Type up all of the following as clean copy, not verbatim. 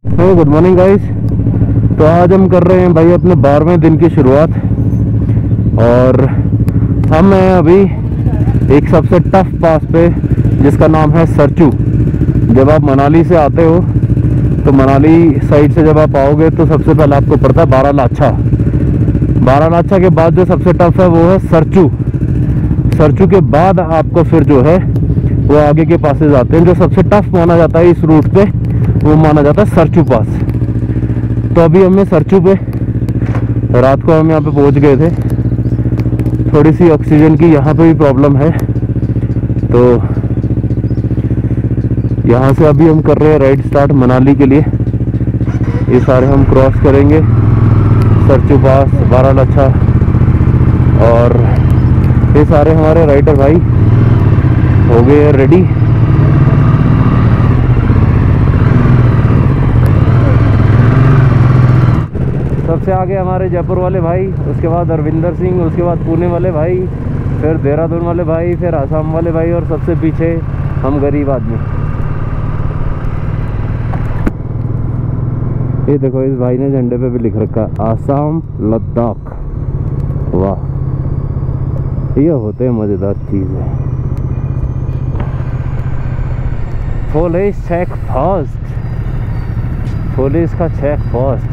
तो good morning guys. तो आज हम कर रहे हैं भाई अपने 12वें दिन की शुरुआत, और हम हैं अभी एक सबसे टफ पास पे जिसका नाम है सरचू। जब आप मनाली से आते हो तो मनाली साइड से जब आप आओगे तो सबसे पहले आपको पड़ता है बारालाचा। बारालाचा के बाद जो सबसे टफ है वो है सरचू। सरचू के बाद आपको फिर जो है वो आगे के पासेज आते हैं। जो सबसे टफ माना जाता है इस रूट पे वो माना जाता है सरचू पास। तो अभी हमने सरचू पे, रात को हम यहाँ पे पहुँच गए थे। थोड़ी सी ऑक्सीजन की यहाँ पे भी प्रॉब्लम है, तो यहाँ से अभी हम कर रहे हैं राइड स्टार्ट मनाली के लिए। ये सारे हम क्रॉस करेंगे, सरचू पास, बारालाचा, और ये सारे हमारे राइडर भाई हो गए रेडी। सबसे आगे हमारे जयपुर वाले भाई, उसके बाद अरविंदर सिंह, उसके बाद पुणे वाले भाई, फिर देहरादून वाले भाई, फिर आसाम वाले भाई, और सबसे पीछे हम गरीब आदमी। ये देखो, इस भाई ने झंडे पे भी लिख रखा है आसाम लद्दाख। वाह, ये होते हैं मजेदार चीजें। पुलिस चेक पोस्ट, पुलिस का चेक पोस्ट,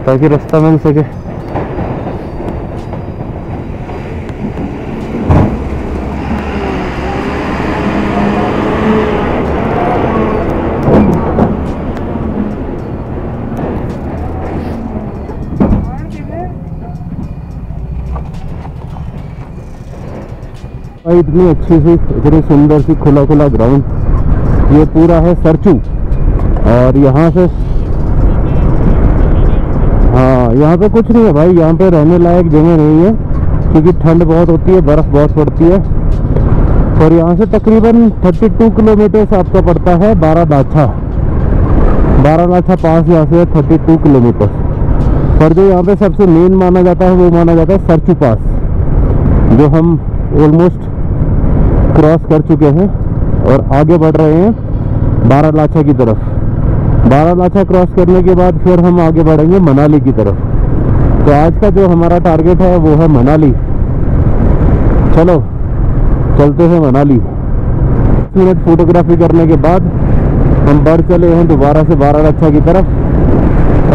ताकि रास्ता मिल सके। इतनी अच्छी सी, इतनी सुंदर सी खुला खुला ग्राउंड, ये पूरा है सरचू। और यहाँ से, हाँ, यहाँ पे कुछ नहीं है भाई, यहाँ पे रहने लायक जगह नहीं है क्योंकि ठंड बहुत होती है, बर्फ़ बहुत पड़ती है। और यहाँ से तकरीबन 32 किलोमीटर आपका पड़ता है बारालाचा। बारालाचा पास यहाँ से 32 किलोमीटर। पर जो यहाँ पे सबसे मेन माना जाता है वो माना जाता है सरचू पास, जो हम ऑलमोस्ट क्रॉस कर चुके हैं और आगे बढ़ रहे हैं बारालाचा की तरफ। बारालाचा क्रॉस करने के बाद फिर हम आगे बढ़ेंगे मनाली की तरफ। तो आज का जो हमारा टारगेट है वो है मनाली। चलो चलते हैं मनाली। 10 मिनट फोटोग्राफी करने के बाद हम बढ़ चले हैं दोबारा से बारालाचा की तरफ।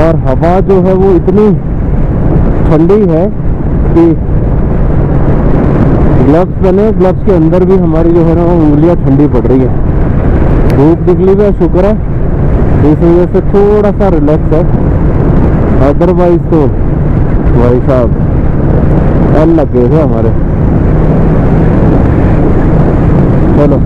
और हवा जो है वो इतनी ठंडी है कि ग्लव्स पहने, ग्लव्स के अंदर भी हमारी जो है ना वो उंगलियां ठंडी पड़ रही है। धूप निकली हुई है, शुक्र है, इस वजह से थोड़ा सा रिलैक्स है। अदरवाइज तो भाई साहब एल लग गए थे हमारे। चलो,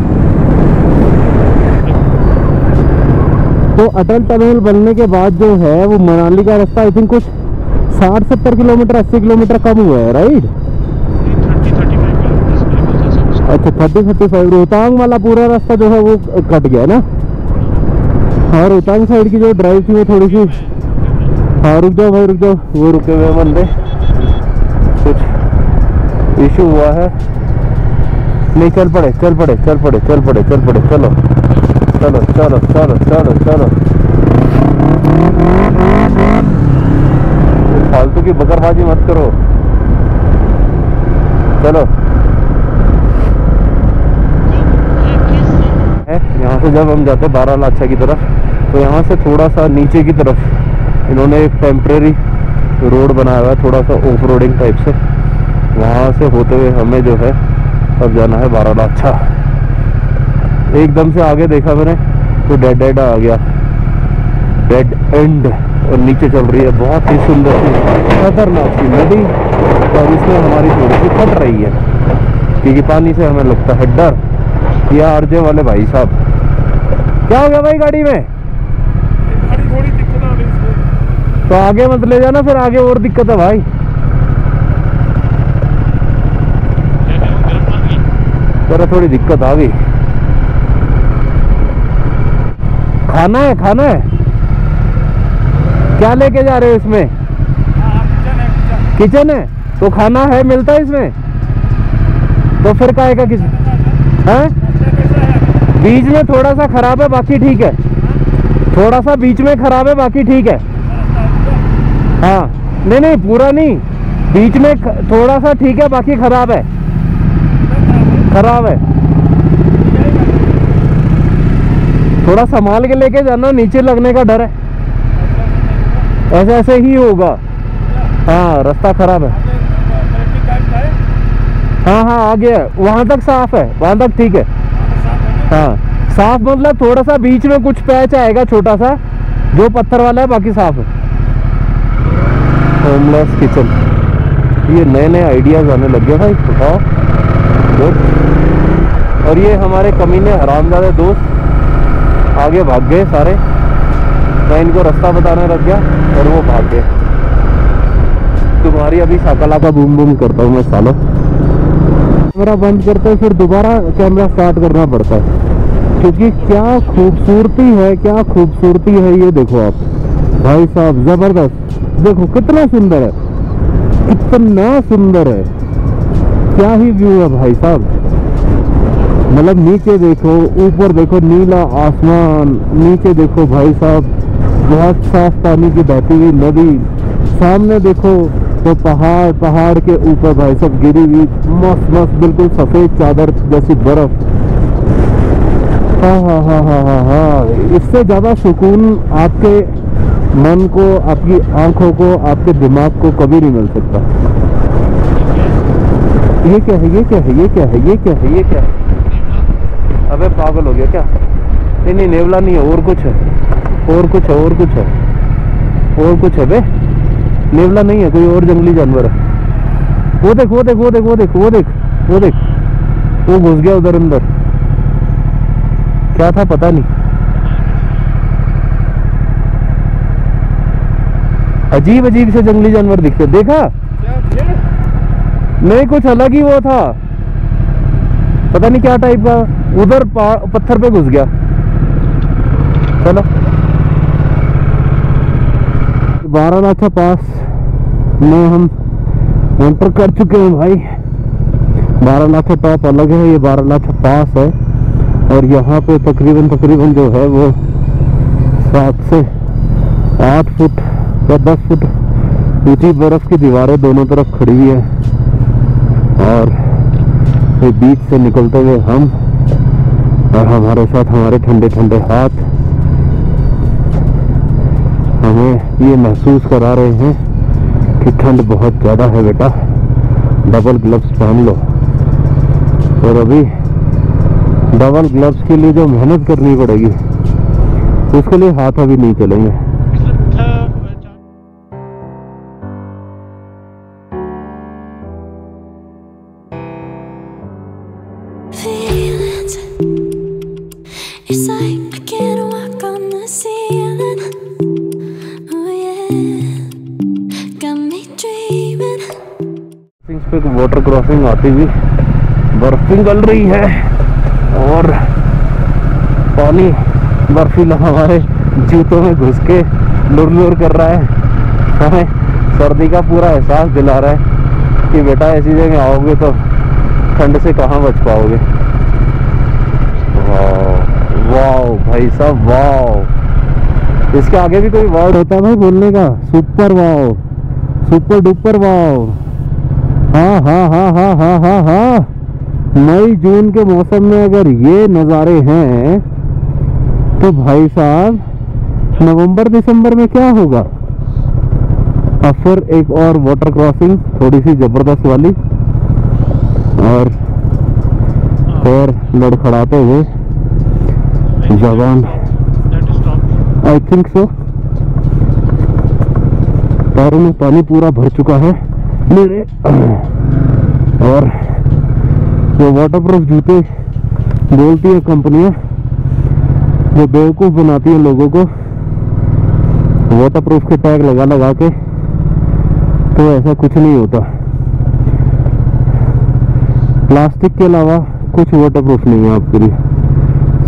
तो अटल टनल बनने के बाद जो है वो मनाली का रास्ता आई थिंक कुछ 60-70 किलोमीटर, 80 किलोमीटर कम हुआ है, राइट? अच्छा, 30-35। रोहतांग वाला पूरा रास्ता जो है वो कट गया ना। हाँ, रोहतांग साइड की जो ड्राइव थी वो थोड़ी सी, हाँ, रुक जाओ भाई रुक जाओ, वो रुके हुए बंदे, कुछ इशू हुआ है। नहीं, चल पड़े चल पड़े चल पड़े चल पड़े चल पड़े, चलो चलो चलो चलो चलो चलो। फालतू की बकरबाजी मत करो, चलो। यहाँ से जब हम जाते हैं बारालाचा की तरफ तो यहाँ से थोड़ा सा नीचे की तरफ इन्होंने एक टेम्परेरी रोड बनाया हुआ है, थोड़ा सा ऑफ रोडिंग टाइप से। वहाँ से होते हुए हमें जो है अब जाना है बारालाचा। एकदम से आगे देखा मैंने तो डेड एंड आ गया, डेड एंड, और नीचे चल रही है बहुत ही सुंदर सी खतरनाक सी नदी। और इसमें हमारी थोड़ी सी फट रही है क्योंकि पानी से हमें लगता है डर। ये आरजे वाले भाई साहब, क्या हो गया भाई गाड़ी में? गाड़ी थोड़ी दिक्कत आ रही, तो आगे मत ले जाना, फिर आगे और दिक्कत है भाई। तेरा थोड़ी दिक्कत आ गई। खाना है, खाना है, क्या लेके जा रहे हो इसमें? किचन है, तो खाना है, मिलता है इसमें? तो फिर काहे का किचन है? बीच में थोड़ा सा खराब है, बाकी ठीक है। थोड़ा सा बीच में खराब है, बाकी ठीक है। हाँ नहीं नहीं पूरा नहीं, बीच में थोड़ा सा ठीक है, बाकी खराब है, खराब है। थोड़ा संभाल के लेके जाना, नीचे लगने का डर है। ऐसे ऐसे ही होगा। हाँ रास्ता खराब है। हाँ हाँ आ गया, वहां तक साफ है, वहां तक ठीक है। हाँ साफ मतलब थोड़ा सा बीच में कुछ पैच आएगा छोटा सा, जो पत्थर वाला है, बाकी साफ है। होमलेस किचन, ये नए नए आइडियाज आने लग गए भाई, बताओ। और ये हमारे कमीने हरामजादे दोस्त आगे भाग गए सारे। मैं इनको रास्ता बताने लग गया और वो भाग गए। तुम्हारी अभी शाकला का बूम बूम करता हूँ मैं सालों। कैमरा बंद करते हैं, फिर दोबारा कैमरा स्टार्ट करना पड़ता है, क्योंकि क्या खूबसूरती है, क्या खूबसूरती है। ये देखो आप भाई साहब, जबरदस्त। देखो कितना सुंदर है, कितना सुंदर है, क्या ही व्यू है भाई साहब। मतलब नीचे देखो, ऊपर देखो नीला आसमान, नीचे देखो भाई साहब बहुत साफ पानी की बहती हुई नदी, सामने देखो तो पहाड़, पहाड़ के ऊपर भाई साहब गिरी हुई मस्त मस्त बिल्कुल सफेद चादर जैसी बर्फ। हाँ हाँ हाँ हाँ हाँ हाँ, इससे ज्यादा सुकून आपके मन को, आपकी आंखों को, आपके दिमाग को कभी नहीं मिल सकता। ये क्या है, ये क्या है, ये क्या है, ये क्या है, ये क्या है? अबे पागल हो गया क्या? नहीं नहीं नेवला नहीं है, और कुछ है, और कुछ है, और कुछ है, और कुछ है बे। नेवला नहीं है, कोई और जंगली जानवर है। वो देख वो देख वो देख वो देख वो देख वो देख, वो घुस गया उधर अंदर। क्या था पता नहीं, अजीब अजीब से जंगली जानवर दिखते। देखा नहीं, कुछ अलग ही वो था, पता नहीं क्या टाइप का, उधर पत्थर पे घुस गया। चलो बारालाचा पास में हम एंटर कर चुके हैं भाई। बारालाचा टॉप अलग है, ये बारालाचा पास है। और यहाँ पे तकरीबन जो है वो 7 से 8 फुट या 10 फुट ऊंची बर्फ की दीवारें दोनों तरफ खड़ी हुई है। और ये बीच से निकलते हुए हम, और हमारे साथ हमारे ठंडे ठंडे हाथ हमें ये महसूस करा रहे हैं कि ठंड बहुत ज़्यादा है बेटा, डबल ग्लव्स पहन लो। और अभी डबल ग्लव्स के लिए जो मेहनत करनी पड़ेगी, उसके लिए हाथ अभी नहीं चलेंगे। वाटर क्रॉसिंग आती हुई बर्फ पिघल रही है और पानी बर्फीला हमारे जूतों में घुस के लुर लुर कर रहा है। हमें सर्दी का पूरा एहसास दिला रहा है कि बेटा ऐसी जगह आओगे तो ठंड से कहाँ बच पाओगे। वाह वाह भाई साहब वाह। इसके आगे भी कोई वर्ड होता है भाई बोलने का? सुपर वाह, सुपर डुपर वाह। हाँ हाँ हाँ हाँ हाँ हाँ हाँ, मई जून के मौसम में अगर ये नज़ारे हैं तो भाई साहब नवंबर दिसंबर में क्या होगा। अब फिर एक और वाटर क्रॉसिंग थोड़ी सी जबरदस्त वाली, और फिर लड़खड़ाते हुए जवान, आई थिंक सो। पैरों में पानी पूरा भर चुका है मेरे, और जो वाटरप्रूफ जूते बोलती है कंपनियां, जो बेवकूफ बनाती है लोगों को वाटरप्रूफ के टैग लगा लगा के, तो ऐसा कुछ नहीं होता। प्लास्टिक के अलावा कुछ वाटरप्रूफ नहीं है आपके लिए,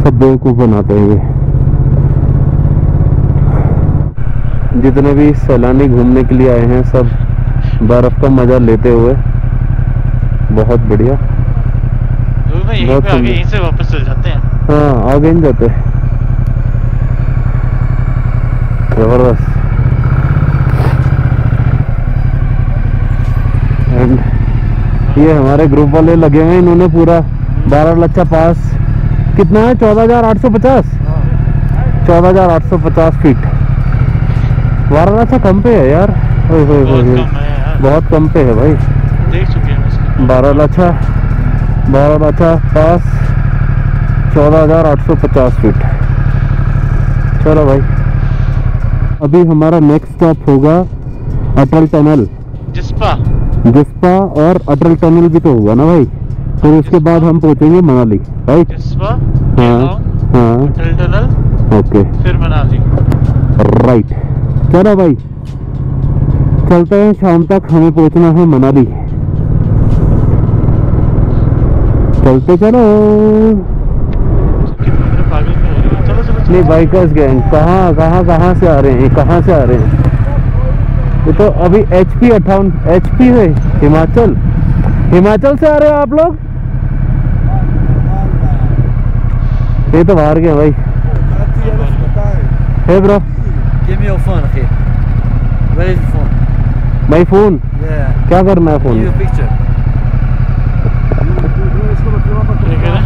सब बेवकूफ बनाते हैं ये। जितने भी सैलानी घूमने के लिए आए हैं सब बर्फ का मजा लेते हुए, बहुत बढ़िया। यहीं पे आगे यहीं से वापस चल जाते हैं। हाँ आगे नहीं जाते। जबरदस्त। एंड ये हमारे ग्रुप वाले लगे हुए हैं, इन्होंने पूरा बारालाचा पास कितना है 14,850 14,850 फीट। बारालाचा कम पे है यार, बहुत कम पे है भाई। देख चुके हैं इसको। बारालाचा पास 14,850 फीट। चलो भाई, अभी हमारा नेक्स्ट स्टॉप होगा अटल टनल। जिस्पा और अटल टनल भी तो होगा ना भाई, फिर उसके बाद हम पहुंचेंगे मनाली राइट। हाँ अटल टनल ओके फिर मनाली राइट। चलो भाई चलते हैं, शाम तक हमें पहुंचना है मनाली। चलते चलो। नहीं बाइकर्स गैंग कहाँ से आ रहे हैं, कहाँ से आ रहे हैं? ये तो अभी HP 58 HP है, हिमाचल से आ रहे हो आप लोग? ये तो बाहर गए भाई। Hey bro, give me your phone, okay? Where is your phone? my phone? Yeah. क्या करना है Give me phone? a picture. ठीक है ना?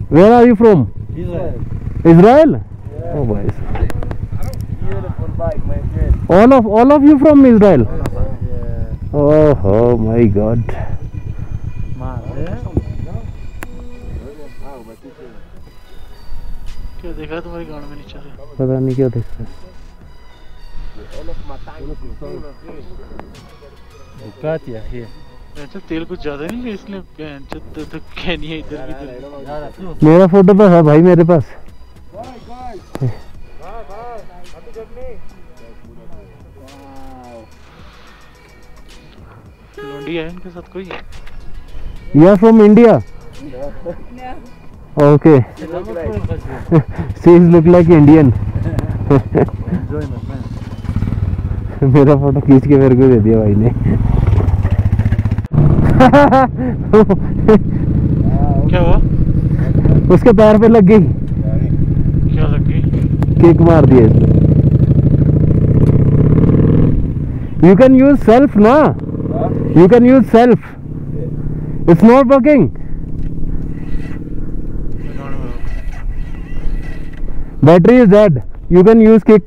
Where are you from? Israel. Israel? Yeah. Oh भाई, Beautiful bike, my friend. all of you from Israel? Yeah. Oh my God. क्या देखा तुम्हारी गाड़ी में नीचे से? पता नहीं क्या देखते हैं। Ducati here. अच्छा तेल कुछ ज्यादा नहीं है इसलिए तो क्या नहीं है इधर भी। मेरा फोटो तो है भाई मेरे पास। लौंडी है इनके साथ कोई? You are from India? Okay. She look like Indian. Enjoy, my friend. मेरा फोटो खींच के मेरे को दे दिया भाई ने। क्या हुआ? उसके पैर पे लग गई, क्या लग गई? किक मार दिए। You can use self ना, you can use self. It's not working. Battery is dead. You can use kick.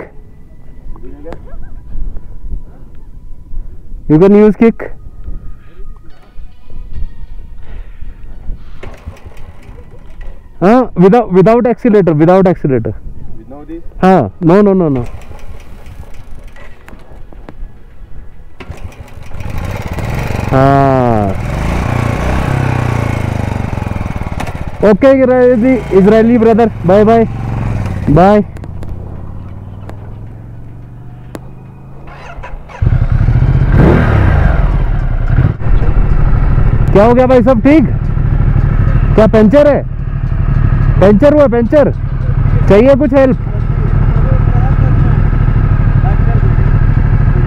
You can use kick. Without accelerator. Without accelerator. With this? हाँ, no. हाँ. Okay, Israeli brother. Bye. क्या हो गया भाई, सब ठीक? क्या पंचर है? पंचर हुआ? पंचर चाहिए कुछ हेल्प?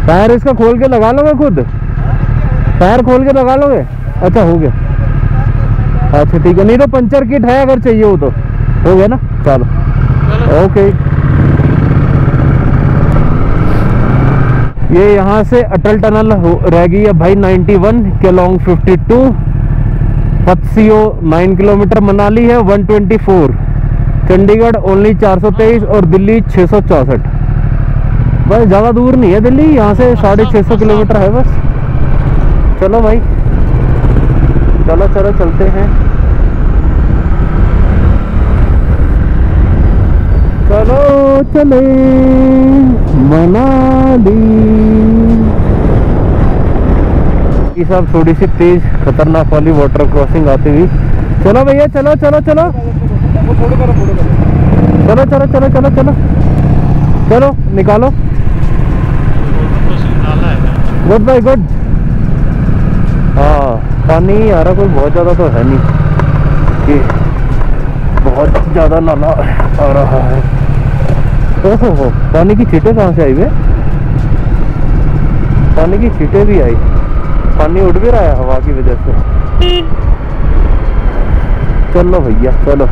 टायर इसका खोल के लगा लोगे खुद? टायर खोल के लगा लोगे? अच्छा हो गया, अच्छा ठीक है। नहीं तो पंचर किट है अगर चाहिए हो तो। हो गया ना, चलो ओके। ये यहाँ से अटल टनल रह गई है भाई 91 केलोंग 52, पत्सियो 9 किलोमीटर, मनाली है 124, चंडीगढ़ ओनली 423 और दिल्ली 664। बस ज़्यादा दूर नहीं है दिल्ली, यहाँ से 650 किलोमीटर है बस। चलो भाई, चलो चलते हैं। चले मनाली। ये सब थोड़ी सी तेज खतरनाक वाली वाटर क्रॉसिंग आती हुई। चलो भैया, चलो निकालो। गुड भाई गुड। हाँ पानी आ रहा, कोई बहुत ज़्यादा तो है नहीं कि बहुत ज़्यादा नाला आ रहा है। ओहो पानी की छींटे कहाँ से आई हुई? पानी की छींटें भी आई, पानी उड़ भी रहा है हवा की वजह से। चलो भैया चलो।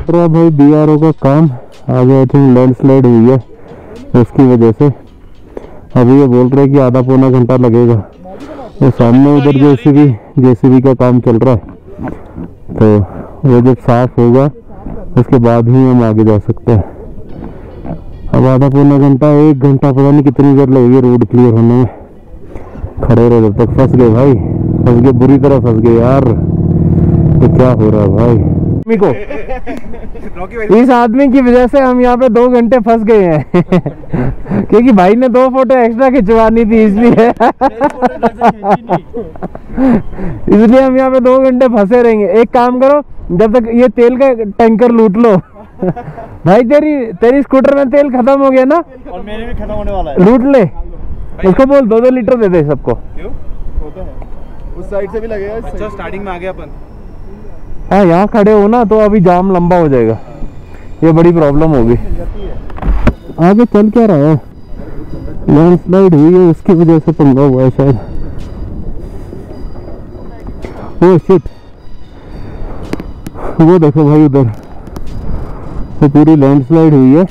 तो भाई BRO का काम आगे आई थिंक लैंडस्लाइड हुई है, उसकी वजह से अभी ये बोल रहे कि आधा पौना घंटा लगेगा। तो सामने उधर JCB का काम चल रहा है, तो वो जब साफ होगा उसके बाद ही हम आगे जा सकते हैं। अब आधा पौना घंटा 1 घंटा पता नहीं कितनी देर लगेगी रोड क्लियर होने में। खड़े रहे जब तक। फंस गए भाई, फंस गए, बुरी तरह फंस गए यार। तो क्या हो रहा है भाई को इस आदमी की वजह से हम यहाँ पे 2 घंटे फंस गए हैं क्योंकि भाई ने 2 फोटो एक्स्ट्रा खिंचवानी थी इसलिए इसलिए हम यहाँ पे 2 घंटे फंसे रहेंगे। एक काम करो, जब तक ये तेल का टैंकर लूट लो भाई। तेरी स्कूटर में तेल खत्म हो गया ना, और मेरे भी खत्म होने वाला है। लूट ले उसको, बोल 2-2 लीटर दे दे सबको। क्यों? होता है, उस साइड से भी लगेगा। अच्छा स्टार्टिंग में आ गया अपन। हाँ यहाँ खड़े हो ना तो अभी जाम लंबा हो जाएगा, ये बड़ी प्रॉब्लम होगी। आगे चल क्या रहा है, लैंडस्लाइड हुई है उसकी वजह से पंगा हुआ है शायद। ओ शिट, वो देखो भाई उधर तो पूरी लैंडस्लाइड हुई है,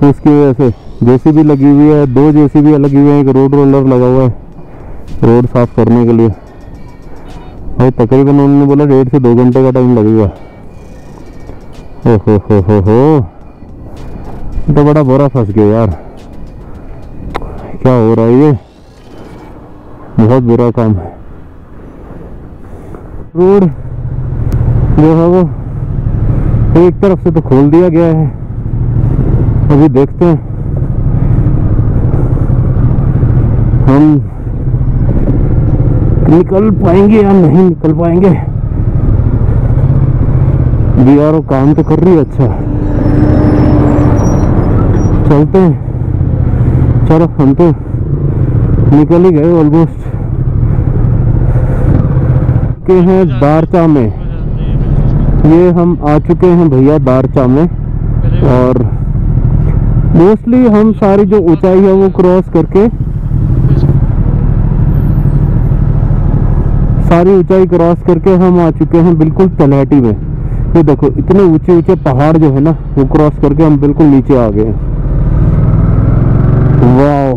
उसकी वजह से JCB लगी हुई है, 2 JCB लगी हुई है, एक रोड रोलर लगा हुआ है रोड साफ करने के लिए। भाई तकरीबन उन्होंने बोला 1.5 से 2 घंटे का टाइम लगेगा। हो तो बड़ा बुरा फंस गया यार, क्या हो रहा है ये, बहुत बुरा काम है। रोड जो है वो एक तरफ से तो खोल दिया गया है, अभी देखते हैं हम निकल पाएंगे या नहीं निकल पाएंगे। BRO काम तो कर रही है अच्छा। चलते हैं, चलो हम तो निकल ही गए ऑलमोस्ट के हैं दारचा में। ये हम आ चुके हैं भैया दारचा में, और मोस्टली हम सारी जो ऊंचाई है वो क्रॉस करके, सारी ऊंचाई क्रॉस करके हम आ चुके हैं बिल्कुल तलहटी में। ये देखो इतने ऊंचे ऊंचे पहाड़ जो है ना वो क्रॉस करके हम बिल्कुल नीचे आ गए। वाह,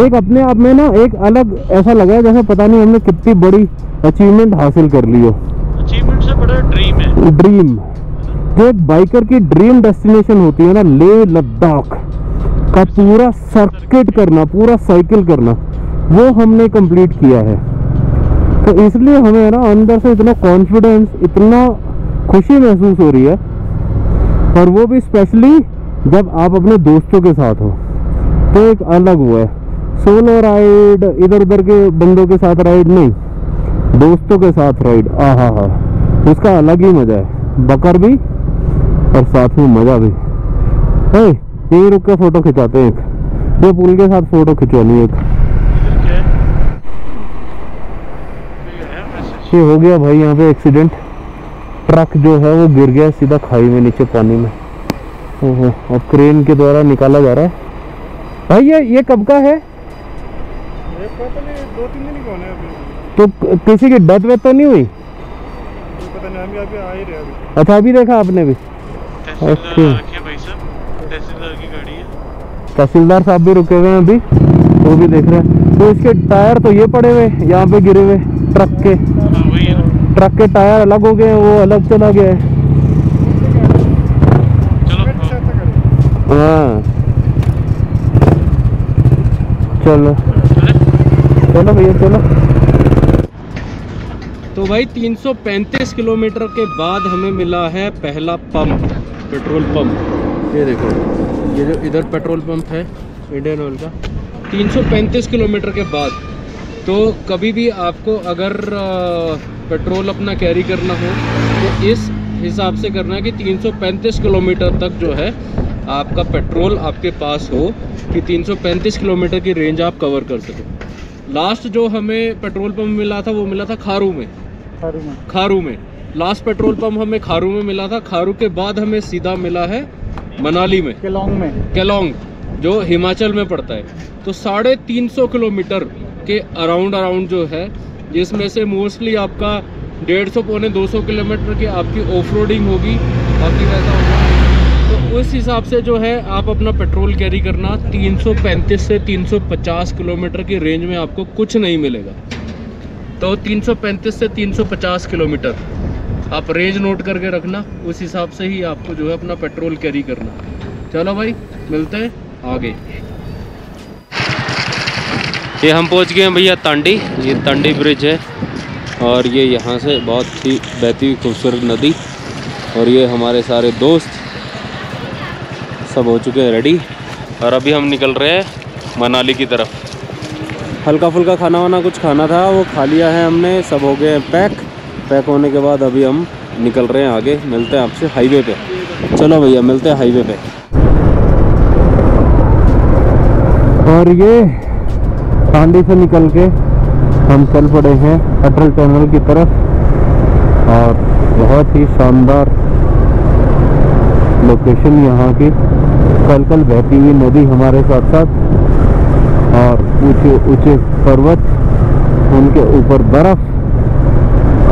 एक अपने आप में ना एक अलग ऐसा लगा है जैसे पता नहीं हमने कितनी बड़ी अचीवमेंट हासिल कर ली हो। अचीवमेंट से बड़ा ड्रीम है। ड्रीम, जो एक बाइकर की ड्रीम डेस्टिनेशन होती है ना, लेह लद्दाख का पूरा सर्किट करना, पूरा साइकिल करना, वो हमने कंप्लीट किया है। तो इसलिए हमें ना अंदर से इतना कॉन्फिडेंस, इतना खुशी महसूस हो रही है, और वो भी स्पेशली जब आप अपने दोस्तों के साथ हो तो एक अलग वो है। सोलो राइड, इधर उधर के बंदों के साथ राइड नहीं, दोस्तों के साथ राइड, आहा हा, उसका अलग ही मजा है। बकर भी और साथ में मजा भी। यही रुक के फोटो खिंचाते हैं, एक ये पुल के साथ फोटो खिंचवानी है। ये हो गया भाई यहाँ पे एक्सीडेंट, ट्रक जो है वो गिर गया सीधा खाई में नीचे पानी में। ओहो, अब क्रेन के द्वारा निकाला जा रहा है। भाई ये कब का है? ये पता नहीं, 2-3 दिन ही होने अभी। तो किसी की डेथ वेथ तो नहीं हुई? पता नहीं, हम अभी आ ही रहे अभी। अच्छा अभी देखा आपने भी? ओके, भाई साहब तहसीलदार की गाड़ी है, तहसीलदार साहब भी रुके हुए हैं अभी, वो भी देख रहे हैं। तो इसके टायर तो ये पड़े हुए यहाँ पे गिरे हुए ट्रक के, वही है ना। ट्रक के टायर अलग हो गए हैं, वो अलग चला गया है। हाँ चलो चलो भैया चलो। तो भाई 335 किलोमीटर के बाद हमें मिला है पहला पंप, पेट्रोल पंप। ये देखो, ये जो इधर पेट्रोल पंप है इंडियन ऑयल का, 335 किलोमीटर के बाद। तो कभी भी आपको अगर पेट्रोल अपना कैरी करना हो तो इस हिसाब से करना है कि 335 किलोमीटर तक जो है आपका पेट्रोल आपके पास हो, कि 335 किलोमीटर की रेंज आप कवर कर सकें। लास्ट जो हमें पेट्रोल पंप मिला था वो मिला था खारू में। लास्ट पेट्रोल पंप हमें खारू में मिला था। खारू के बाद हमें सीधा मिला है मनाली में, केलोंग। जो हिमाचल में पड़ता है। तो 350 किलोमीटर के अराउंड जो है, जिसमें से मोस्टली आपका 150 पौने 200 किलोमीटर की आपकी ऑफ रोडिंग होगी, बाकी वैसा होगा। तो उस हिसाब से जो है आप अपना पेट्रोल कैरी करना। 335 से 350 किलोमीटर की रेंज में आपको कुछ नहीं मिलेगा। तो 335 से 350 किलोमीटर आप रेंज नोट करके रखना, उस हिसाब से ही आपको जो है अपना पेट्रोल कैरी करना। चलो भाई, मिलते हैं आगे। ये हम पहुंच गए हैं भैया तांडी। ये तांडी ब्रिज है और ये यहाँ से बहुत ही बहती हुई खूबसूरत नदी। और ये हमारे सारे दोस्त सब हो चुके हैं रेडी और अभी हम निकल रहे हैं मनाली की तरफ। हल्का फुल्का खाना वाना कुछ खाना था, वो खा लिया है हमने, सब हो गए पैक होने के बाद अभी हम निकल रहे हैं आगे। मिलते हैं आपसे हाईवे पे। चलो भैया, मिलते हैं हाईवे पे। और ये तांडी से निकल के हम चल पड़े हैं अटल टनल की तरफ। और बहुत ही शानदार लोकेशन यहाँ की, कल बहती हुई नदी हमारे साथ साथ, और ऊंचे ऊंचे पर्वत, उनके ऊपर बर्फ,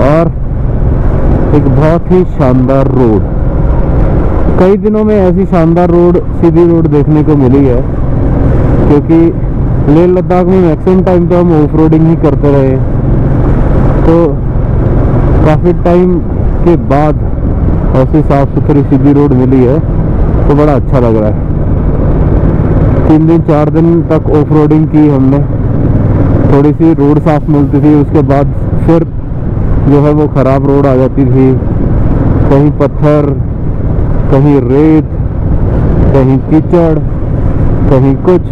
और एक बहुत ही शानदार रोड। कई दिनों में ऐसी शानदार रोड, सीधी रोड देखने को मिली है, क्योंकि लेह लद्दाख में मैक्सिमम टाइम तो हम ऑफ रोडिंग ही करते रहे। तो काफ़ी टाइम के बाद ऐसी साफ सुथरी सीधी रोड मिली है, तो बड़ा अच्छा लग रहा है। 3 दिन 4 दिन तक ऑफ रोडिंग की हमने, थोड़ी सी रोड साफ मिलती थी, उसके बाद फिर जो है वो ख़राब रोड आ जाती थी। कहीं पत्थर, कहीं रेत, कहीं कीचड़, कहीं कुछ।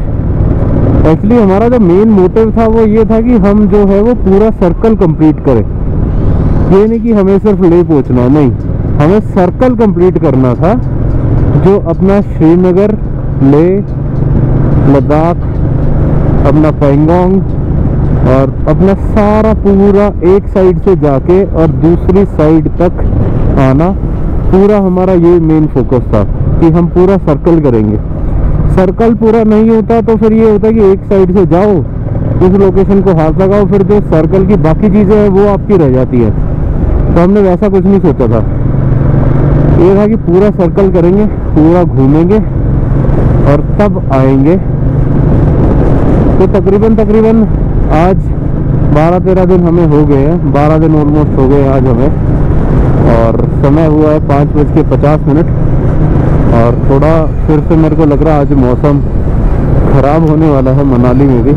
एक्चुअली हमारा जो मेन मोटिव था वो ये था कि हम जो है वो पूरा सर्कल कंप्लीट करें। ये नहीं कि हमें सिर्फ लेह पहुंचना, नहीं, हमें सर्कल कंप्लीट करना था, जो अपना श्रीनगर, लेह, लद्दाख, अपना पैंगोंग, और अपना सारा पूरा एक साइड से जाके और दूसरी साइड तक आना, पूरा हमारा ये मेन फोकस था कि हम पूरा सर्कल करेंगे। सर्कल पूरा नहीं होता तो फिर ये होता है कि एक साइड से जाओ, उस लोकेशन को हाथ लगाओ, फिर जो सर्कल की बाकी चीज़ें हैं वो आपकी रह जाती है। तो हमने वैसा कुछ नहीं सोचा था, ये था कि पूरा सर्कल करेंगे, पूरा घूमेंगे और तब आएंगे। तो तकरीबन आज 12-13 दिन हमें हो गए हैं, 12 दिन ऑलमोस्ट हो गए आज हमें। और समय हुआ है 5:50। और थोड़ा फिर से मेरे को लग रहा है आज मौसम ख़राब होने वाला है। मनाली में भी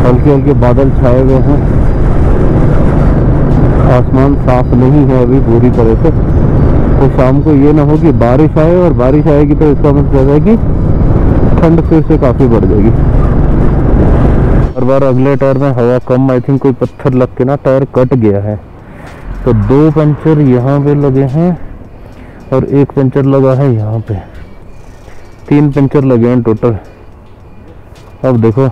हल्के हल्के बादल छाए हुए हैं, आसमान साफ नहीं है अभी पूरी तरह से। तो शाम को ये ना हो कि बारिश आए, और बारिश आएगी तो इसका मतलब है कि ठंड फिर से काफ़ी बढ़ जाएगी। हर बार अगले टायर में हवा कम, आई थिंक कोई पत्थर लग के ना टायर कट गया है। तो 2 पंचर यहाँ पे लगे हैं और 1 पंचर लगा है यहाँ पे, 3 पंचर लगे हैं टोटल। अब देखो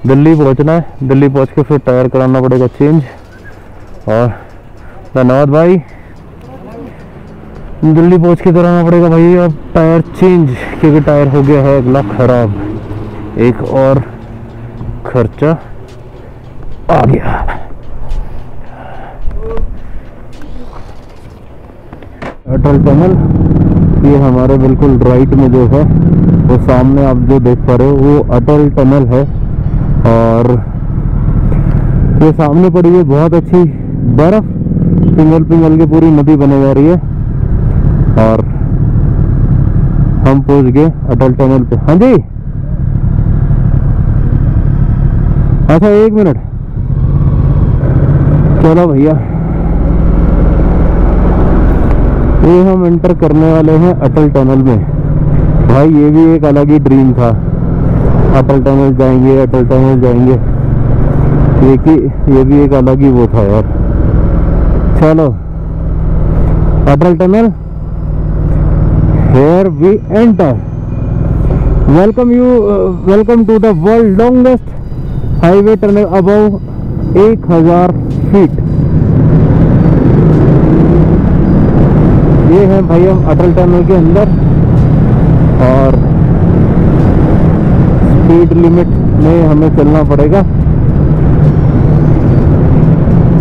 दिल्ली पहुँचना है, दिल्ली पहुँच के फिर टायर कराना पड़ेगा चेंज। और धन्यवाद भाई, दिल्ली पहुँच के कराना पड़ेगा भाई अब टायर चेंज, क्योंकि टायर हो गया है अगला ख़राब। एक और खर्चा आ गया। अटल टनल ये हमारे बिल्कुल राइट में जो है वो सामने आप जो देख पा रहे हो वो अटल टनल है। और ये सामने पड़ी है बहुत अच्छी बर्फ, पिघल के पूरी नदी बने जा रही है। और हम पहुंच गए अटल टनल पे। हाँ जी, अच्छा 1 मिनट, चलो भैया ये हम एंटर करने वाले हैं अटल टनल में। भाई ये भी एक अलग ही ड्रीम था, अटल टनल जाएंगे, अटल टनल जाएंगे, ये भी एक अलग ही वो था यार। चलो अटल tunnel, here we enter. Welcome to the world longest highway tunnel above 1000 feet. ये है भाई हम अटल टनल के अंदर। और स्पीड लिमिट में हमें चलना पड़ेगा।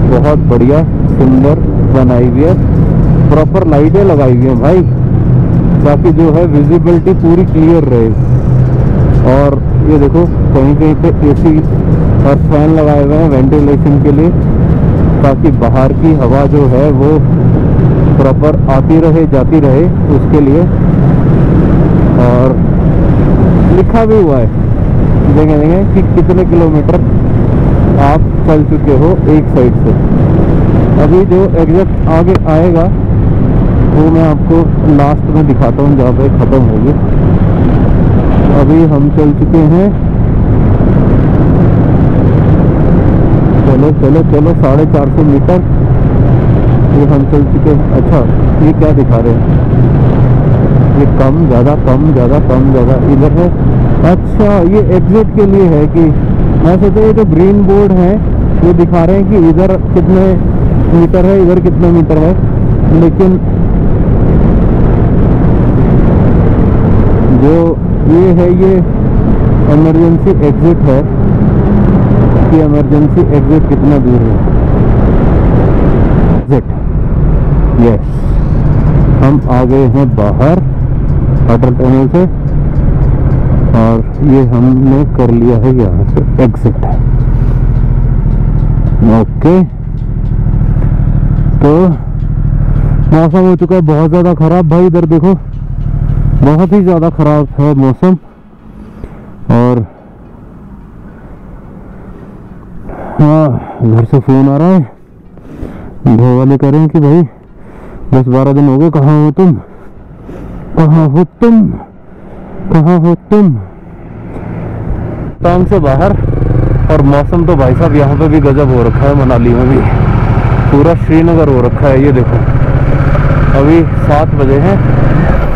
बहुत बढ़िया सुंदर बनाई हुई है, प्रॉपर लाइटें लगाई हुई हैं भाई, ताकि जो है विजिबिलिटी पूरी क्लियर रहे। और ये देखो कहीं कहीं पे एसी और फैन लगाए हुए हैं वेंटिलेशन के लिए, ताकि बाहर की हवा जो है वो प्रॉपर आती रहे जाती रहे उसके लिए। और लिखा भी हुआ है, देखेंगे कि कितने किलोमीटर आप चल चुके हो एक साइड से। अभी जो एग्जैक्ट आगे आएगा वो मैं आपको लास्ट में दिखाता हूँ, जहाँ पे ख़त्म होगी। अभी हम चल चुके हैं, चलो चलो चलो 450 मीटर ये हम चल चुके हैं। अच्छा ये क्या दिखा रहे हैं, ये कम ज़्यादा कम ज़्यादा कम ज़्यादा इधर है। अच्छा ये एग्जिट के लिए है कि मैं सोचा ये जो ग्रीन बोर्ड है वो दिखा रहे हैं कि इधर कितने मीटर है इधर कितने मीटर है, लेकिन जो ये है ये इमरजेंसी एग्जिट है कि इमरजेंसी एग्जिट कितना दूर है। एग्जिट यस, हम आ गए हैं बाहर अटल टनल से और ये हमने कर लिया है यहाँ से एग्जिट। ओके तो मौसम हो चुका है बहुत ज़्यादा ख़राब भाई, इधर देखो बहुत ही ज़्यादा ख़राब है मौसम। और हाँ घर से फ़ोन आ रहा है, घर वाले कह रहे हैं कि भाई 10-12 दिन हो गए, कहाँ हो तुम, कहाँ हो तुम, कहाँ हो तुम। टाउन से बाहर। और मौसम तो भाई साहब यहाँ पे भी गजब हो रखा है, मनाली में भी पूरा श्रीनगर हो रखा है। ये देखो अभी 7 बजे हैं,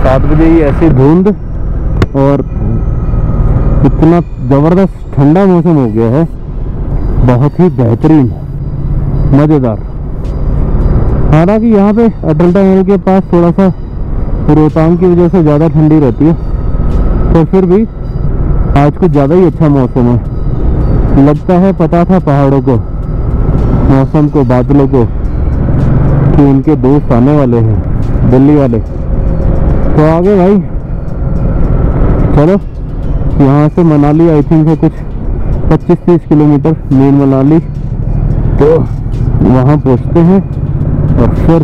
7 बजे ही ऐसी धुंध और इतना ज़बरदस्त ठंडा मौसम हो गया है, बहुत ही बेहतरीन मज़ेदार। हालांकि यहाँ पे अटल टनल के पास थोड़ा सा रोहतांग की वजह से ज़्यादा ठंडी रहती है, तो फिर भी आज कुछ ज़्यादा ही अच्छा मौसम है। लगता है पता था पहाड़ों को, मौसम को, बादलों को कि उनके दोस्त आने वाले हैं दिल्ली वाले। तो आगे भाई चलो, यहाँ से मनाली आई थिंक है कुछ 25-30 किलोमीटर मेन मनाली, तो वहाँ पहुँचते हैं और फिर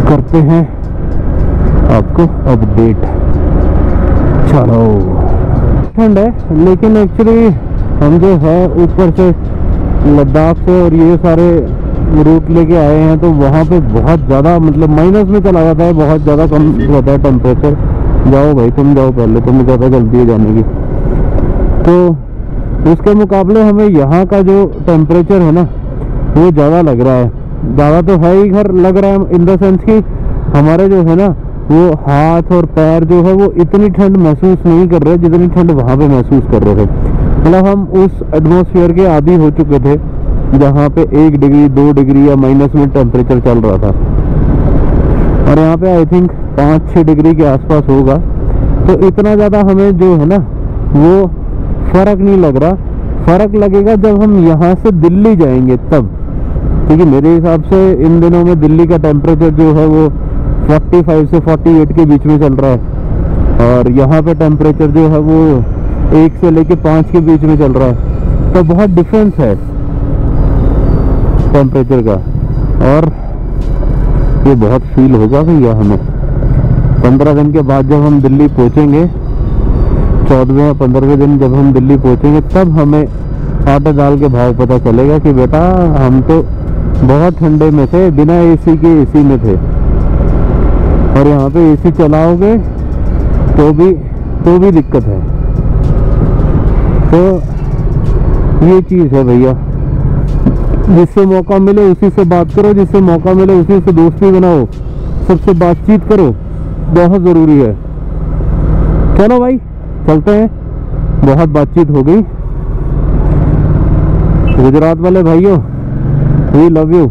करते हैं आपको अपडेट। चलो ठंड है, लेकिन एक्चुअली हम जो है ऊपर से लद्दाख से और ये सारे रूट लेके आए हैं, तो वहाँ पे बहुत ज़्यादा मतलब माइनस में चला जाता है, बहुत ज़्यादा कम रहता है टेम्परेचर। जाओ भाई तुम जाओ पहले, तुम्हें ज़्यादा जल्दी है जाने की। तो उसके मुकाबले हमें यहाँ का जो टेम्परेचर है ना वो ज़्यादा लग रहा है। ज़्यादा तो है ही घर लग रहा है इन द सेंस कि हमारे जो है ना वो हाथ और पैर जो है वो इतनी ठंड महसूस नहीं कर रहे जितनी ठंड वहाँ पे महसूस कर रहे थे। मतलब हम उस एटमॉस्फेयर के आदी हो चुके थे जहाँ पे 1 डिग्री 2 डिग्री या माइनस में टेम्परेचर चल रहा था, और यहाँ पे आई थिंक 5-6 डिग्री के आसपास होगा। तो इतना ज़्यादा हमें जो है ना वो फ़र्क नहीं लग रहा। फ़र्क लगेगा जब हम यहाँ से दिल्ली जाएंगे तब, क्योंकि मेरे हिसाब से इन दिनों में दिल्ली का टेम्परेचर जो है वो 45 से 48 के बीच में चल रहा है, और यहाँ पे टेम्परेचर जो है वो 1 से लेके 5 के बीच में चल रहा है। तो बहुत डिफरेंस है टेम्परेचर का, और ये बहुत फील होगा भैया हमें। 15 दिन के बाद जब हम दिल्ली पहुँचेंगे, 14वें या 15वें दिन जब हम दिल्ली पहुँचेंगे, तब हमें आटा दाल के भाव पता चलेगा कि बेटा हम तो बहुत ठंडे में थे, बिना एसी के एसी में थे, और यहाँ पे एसी चलाओगे तो भी दिक्कत है। तो ये चीज़ है भैया, जिससे मौका मिले उसी से बात करो, जिससे मौका मिले उसी से दोस्ती बनाओ, सबसे बातचीत करो, बहुत ज़रूरी है। चलो भाई चलते हैं, बहुत बातचीत हो गई। गुजरात वाले भाइयों, वी लव यू।